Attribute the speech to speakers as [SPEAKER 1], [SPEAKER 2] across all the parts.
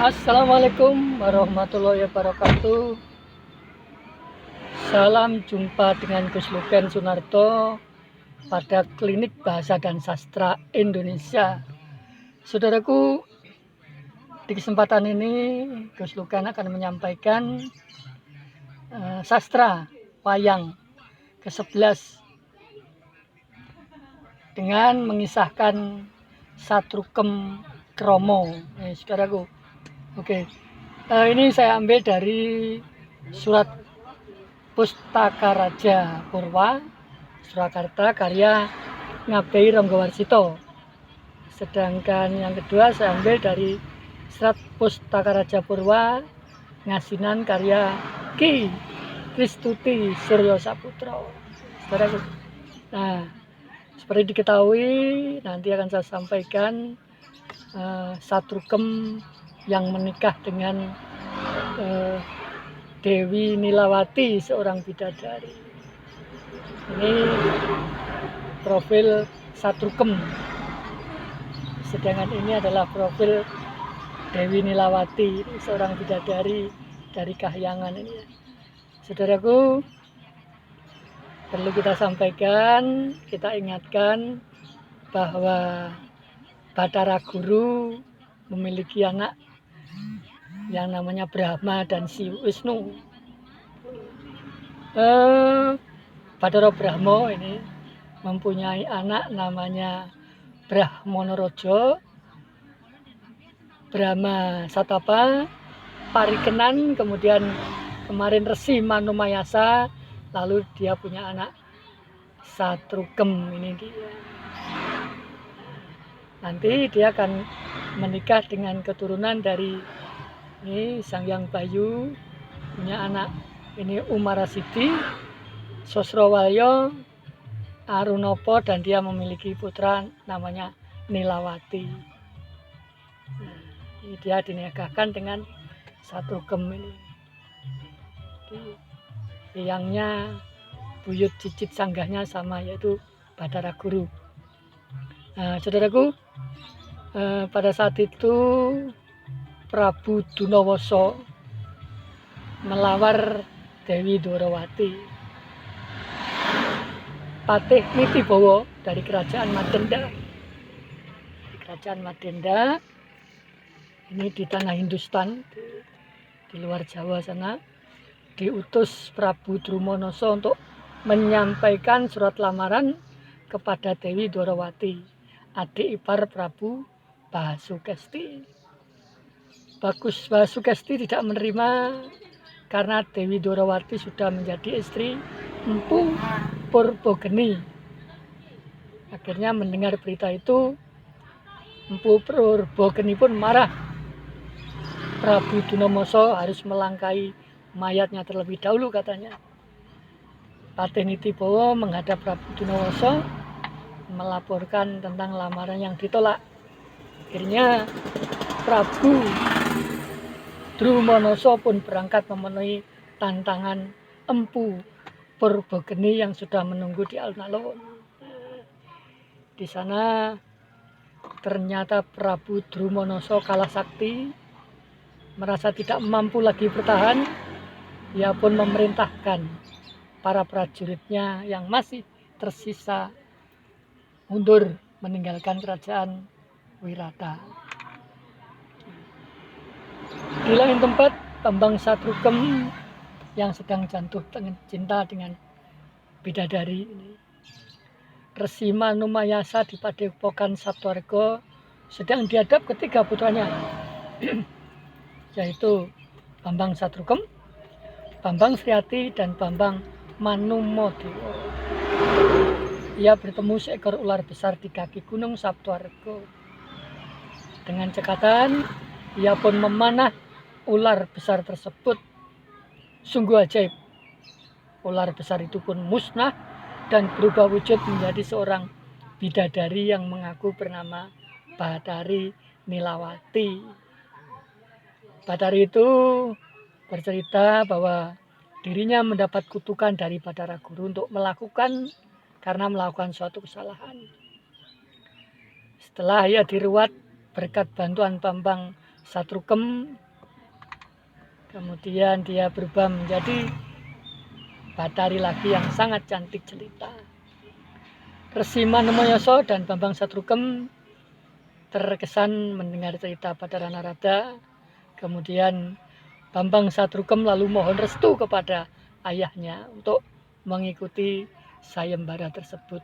[SPEAKER 1] Assalamualaikum warahmatullahi wabarakatuh. Salam jumpa dengan Gus Luken Sunarto pada Klinik Bahasa dan Sastra Indonesia. Saudaraku, di kesempatan ini Gus Luken akan menyampaikan sastra wayang ke-11 dengan mengisahkan Satrukem Kromo. Saudaraku, oke. Ini saya ambil dari surat Pustaka Raja Purwa Surakarta karya Ngabei Ronggowarsito. Sedangkan yang kedua saya ambil dari surat Pustaka Raja Purwa Ngasinan karya Ki Kristuti Suryo Saputro. Nah, seperti diketahui nanti akan saya sampaikan Satrukem yang menikah dengan Dewi Nilawati, seorang bidadari. Ini profil Satrukem, sedangkan ini adalah profil Dewi Nilawati, seorang bidadari dari Kahyangan ini. Saudaraku, perlu kita sampaikan, kita ingatkan bahwa Bathara Guru memiliki anak yang namanya Brahma dan si Wisnu. Bathara Brahmo ini mempunyai anak namanya Brahmonorojo, Brahma Satapa, Parikenan, kemudian kemarin Resi Manumayasa, lalu dia punya anak Satrukem ini dia. Nanti dia akan menikah dengan keturunan dari ini Sang Hyang Bayu, punya anak ini Umarasidi, Sosrowalyo, Arunopo, dan dia memiliki putra namanya Nilawati. Nah, ini dia dinikahkan dengan Satrukem ini. Eyangnya buyut cicit sanggahnya sama, yaitu Bathara Guru. Nah, saudaraku, pada saat itu Prabu Dunawoso melawar Dewi Dwarawati. Patih Nitibowo dari kerajaan Madenda. Di kerajaan Madenda ini di tanah Hindustan, di luar Jawa sana, diutus Prabu Drumonoso untuk menyampaikan surat lamaran kepada Dewi Dwarawati, adik ipar Prabu Basukesti. Basukesti tidak menerima karena Dewi Dwarawati sudah menjadi istri Empu Purbogeni. Akhirnya mendengar berita itu, Empu Purbogeni pun marah. Prabu Dunawoso harus melangkahi mayatnya terlebih dahulu, katanya. Patih Nitibowo menghadap Prabu Dunawoso melaporkan tentang lamaran yang ditolak. Akhirnya Prabu Drumonoso pun berangkat memenuhi tantangan Empu Purbogeni yang sudah menunggu di alun-alun. Di sana ternyata Prabu Drumonoso kalah sakti, merasa tidak mampu lagi bertahan. Ia pun memerintahkan para prajuritnya yang masih tersisa mundur meninggalkan kerajaan Wirata. Di lain tempat, Bambang Satrukem yang sedang jatuh cinta dengan bidadari ini, Resi Manumayasa di Padepokan Saptwarga sedang dihadap ketiga putranya, yaitu Bambang Satrukem, Bambang Sriati, dan Bambang Manumodewo. Ia bertemu seekor ular besar di kaki Gunung Saptwarga. Dengan cekatan, ia pun memanah ular besar tersebut. Sungguh ajaib. Ular besar itu pun musnah dan berubah wujud menjadi seorang bidadari yang mengaku bernama Bathari Nilawati. Bathari itu bercerita bahwa dirinya mendapat kutukan dari Bathara Guru karena melakukan suatu kesalahan. Setelah ia diruat berkat bantuan Bambang Satrukem, kemudian dia berubah menjadi Bathari lagi yang sangat cantik jelita. Resi Manomayasa dan Bambang Satrukem terkesan mendengar cerita Bathara Narada. Kemudian Bambang Satrukem lalu mohon restu kepada ayahnya untuk mengikuti sayembara tersebut.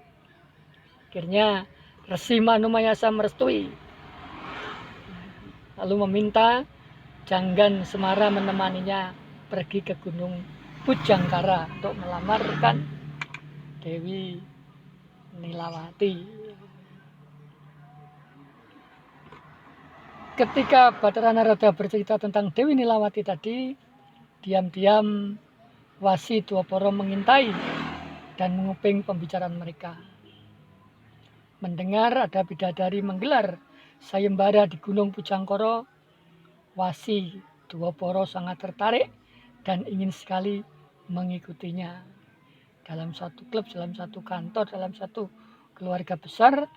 [SPEAKER 1] Akhirnya Resi Manomayasa merestui, lalu meminta Janggan Semara menemaninya pergi ke Gunung Pujangkara untuk melamarkan Dewi Nilawati. Ketika Bathara Narada bercerita tentang Dewi Nilawati tadi, diam-diam Wasi Dwapara mengintai dan menguping pembicaraan mereka. Mendengar ada bidadari menggelar sayembara di Gunung Pujangkara, Wasi Dwapara sangat tertarik dan ingin sekali mengikutinya. Dalam satu klub, dalam satu kantor, dalam satu keluarga besar,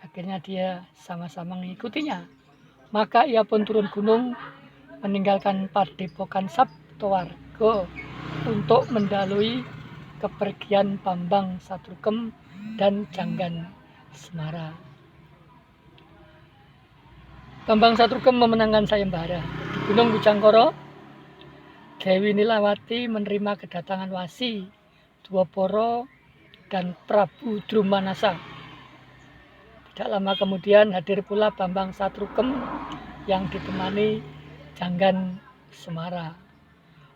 [SPEAKER 1] akhirnya dia sama-sama mengikutinya. Maka ia pun turun gunung meninggalkan Padepokan Saptawarga untuk mendalui kepergian Bambang Satrukem dan Janggan Semara. Bambang Satrukem memenangkan sayembara di Gunung Pujangkara. Dewi Nilawati menerima kedatangan Wasi Dwapara dan Prabu Drumanasa. Tidak lama kemudian hadir pula Bambang Satrukem yang ditemani Janggan Semara.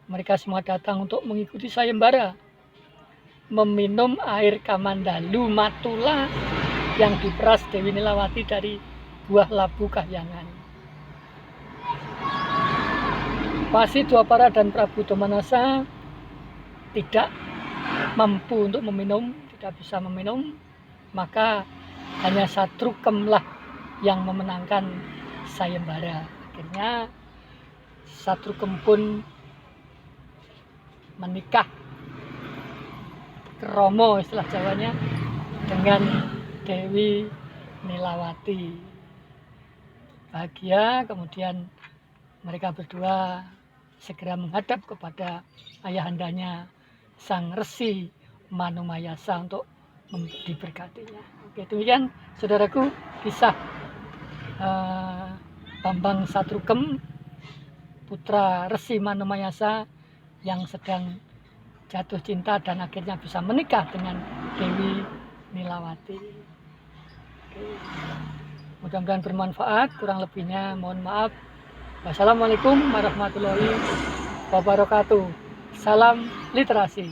[SPEAKER 1] Mereka semua datang untuk mengikuti sayembara, meminum air Kamandalu Matula yang diperas Dewi Nilawati dari buah labu kahyangan. Wasi Dwapara dan Prabu Drumanasa tidak mampu untuk meminum, tidak bisa meminum, maka hanya Satrukemlah yang memenangkan sayembara. Akhirnya Satrukem pun menikah kromo istilah Jawanya dengan Dewi Nilawati. Bahagia, kemudian mereka berdua segera menghadap kepada ayahandanya Sang Resi Manomayasa untuk diberkatinya. Oke, demikian saudaraku kisah Bambang Satrukem, putra Resi Manomayasa yang sedang jatuh cinta dan akhirnya bisa menikah dengan Dewi Nilawati. Oke. Mudah-mudahan bermanfaat, kurang lebihnya mohon maaf. Wassalamualaikum warahmatullahi wabarakatuh. Salam literasi.